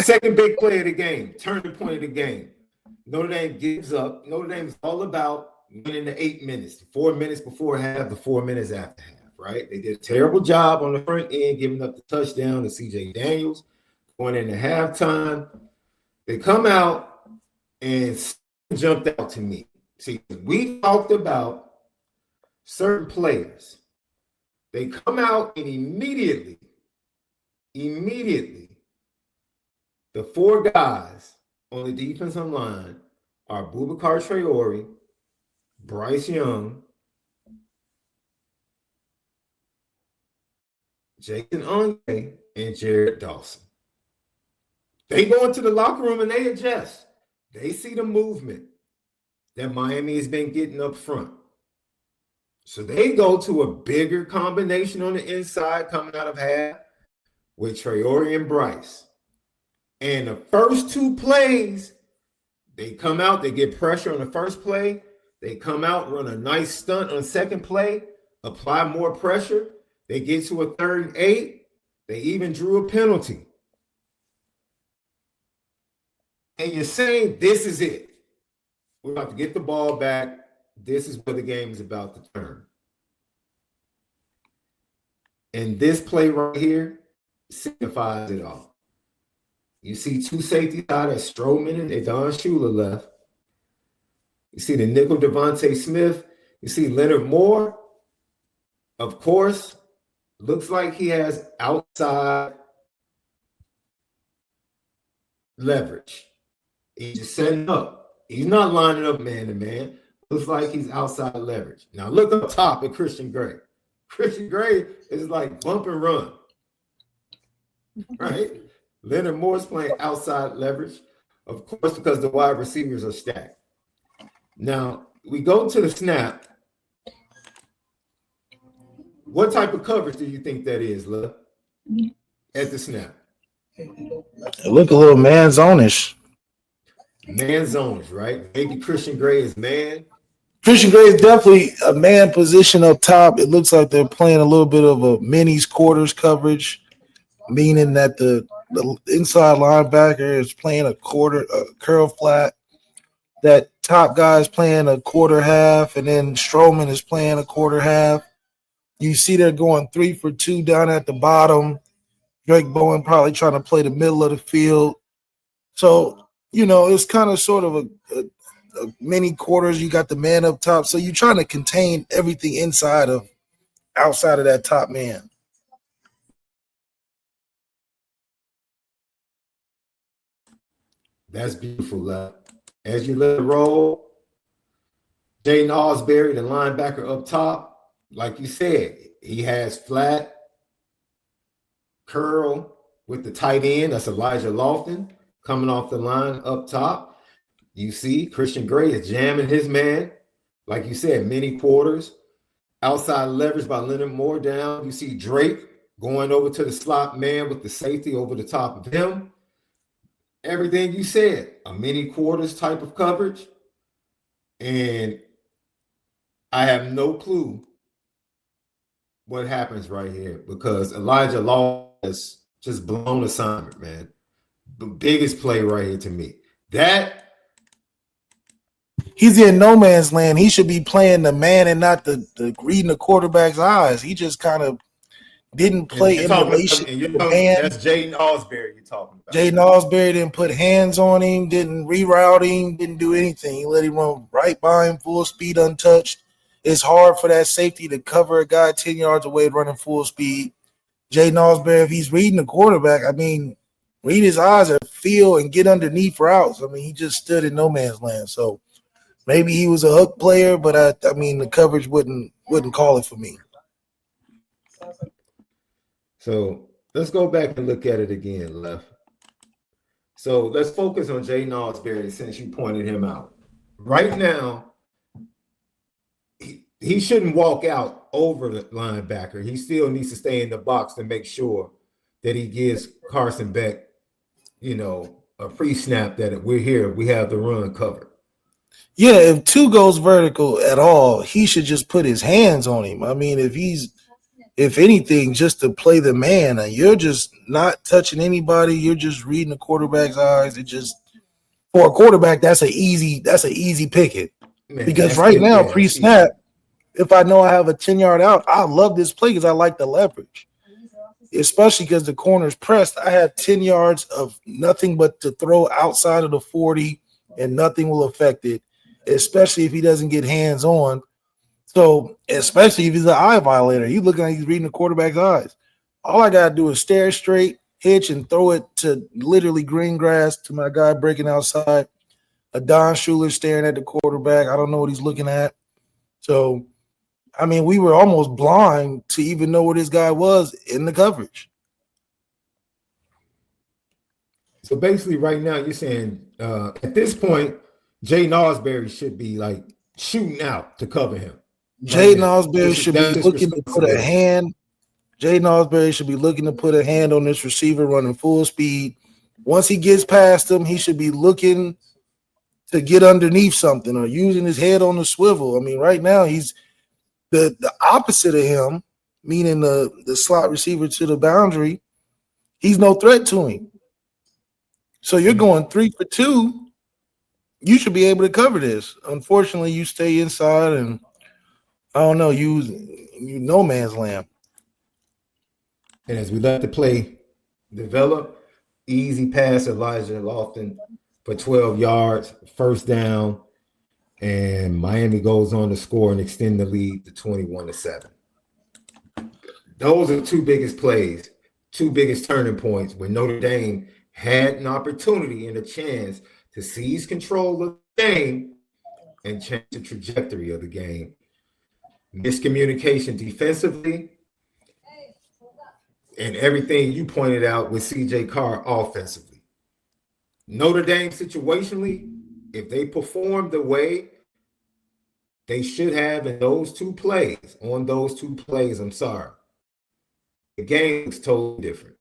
second big play of the game, turning point of the game. Notre Dame gives up. Notre Dame's all about winning the 8 minutes, 4 minutes before half, the 4 minutes after half, right? They did a terrible job on the front end, giving up the touchdown to C.J. Daniels, going into halftime. They come out and jumped out to me. See, we talked about certain players. They come out and immediately, the four guys on the defensive line are Boubacar Traore, Bryce Young, Jason Onye, and Jared Dawson. They go into the locker room and they adjust. They see the movement that Miami has been getting up front. So they go to a bigger combination on the inside coming out of half with Traore and Bryce. And the first two plays, they come out, they get pressure on the first play. They come out, run a nice stunt on second play, apply more pressure. They get to a 3rd and 8. They even drew a penalty. And you're saying this is it. We're about to get the ball back. This is where the game is about to turn. And this play right here signifies it all. You see two safeties out at Stroman and Don Shula left. You see the nickel Devontae Smith. You see Leonard Moore. Of course, looks like he has outside leverage. He's just setting up. He's not lining up man to man. Looks like he's outside leverage. Now look up top at Christian Gray. Christian Gray is like bump and run. Right? Leonard Moore's playing outside leverage, of course, because the wide receivers are stacked. Now, we go to the snap. What type of coverage do you think that is, Love, at the snap? It look a little man-zone-ish. Man-zone-ish, right? Maybe Christian Gray is man. Christian Gray is definitely a man position up top. It looks like they're playing a little bit of a minis quarters coverage, meaning that the inside linebacker is playing a curl flat. That top guy is playing a quarter half, and then Stroman is playing a quarter half. You see they're going 3 for 2 down at the bottom. Drake Bowen probably trying to play the middle of the field. So, it's kind of sort of a mini quarters. You got the man up top. So you're trying to contain everything outside of that top man. That's beautiful, love. As you let it roll, Jaden Osbury, the linebacker up top, like you said, he has flat curl with the tight end. That's Elijah Lofton coming off the line up top. You see Christian Gray is jamming his man. Like you said, mini quarters. Outside leverage by Leonard Moore down. You see Drake going over to the slot man with the safety over the top of him. Everything you said, a mini quarters type of coverage. And I have no clue what happens right here because Elijah Law has just blown assignment, man. The biggest play right here to me. He's in no man's land. He should be playing the man and not the reading the quarterback's eyes. He just kind of didn't play in relation. That's Jaden Osbury you're talking about. Jaden Osbury didn't put hands on him, didn't reroute him, didn't do anything. He let him run right by him, full speed, untouched. It's hard for that safety to cover a guy 10 yards away running full speed. Jaden Osbury, if he's reading the quarterback, read his eyes or feel and get underneath routes. He just stood in no man's land. So maybe he was a hook player, but the coverage wouldn't call it for me. So let's go back and look at it again, Left. So let's focus on Jaden Osbury since you pointed him out. Right now, he shouldn't walk out over the linebacker. He still needs to stay in the box to make sure that he gives Carson Beck, a pre-snap that we're here. We have the run covered. Yeah, if 2 goes vertical at all, he should just put his hands on him. If if anything, just to play the man. And you're just not touching anybody. You're just reading the quarterback's eyes. It just for a quarterback, that's an easy picket. Man, Because that's right it. now, Yeah, that's pre-snap, if I know I have a 10-yard out, I love this play because I like the leverage. Especially because the corner's pressed. I have 10 yards of nothing but to throw outside of the 40, and nothing will affect it, especially if he doesn't get hands on. So, especially if he's an eye violator, he's looking like he's reading the quarterback's eyes. All I got to do is stare straight, hitch, and throw it to literally green grass to my guy breaking outside. A Don Schuler staring at the quarterback. I don't know what he's looking at. So, I mean, we were almost blind to even know where this guy was in the coverage. So basically, right now, you're saying at this point, Jay Nosberry should be like shooting out to cover him. Jay Nosberry should be looking to put a hand. Jay Nosberry should be looking to put a hand on this receiver running full speed. Once he gets past him, he should be looking to get underneath something or using his head on the swivel. I mean, right now he's the opposite of him, meaning the slot receiver to the boundary. He's no threat to him. So you're going 3 for 2. You should be able to cover this. Unfortunately, you stay inside and I don't know, you no man's land. And as we let the play develop, easy pass Elijah Lofton for 12 yards, first down, and Miami goes on to score and extend the lead to 21-7. Those are the two biggest plays, two biggest turning points where Notre Dame had an opportunity and a chance to seize control of the game and change the trajectory of the game. Miscommunication defensively, and everything you pointed out with C.J. Carr offensively. Notre Dame situationally, if they perform the way they should have in those two plays, the game looks totally different.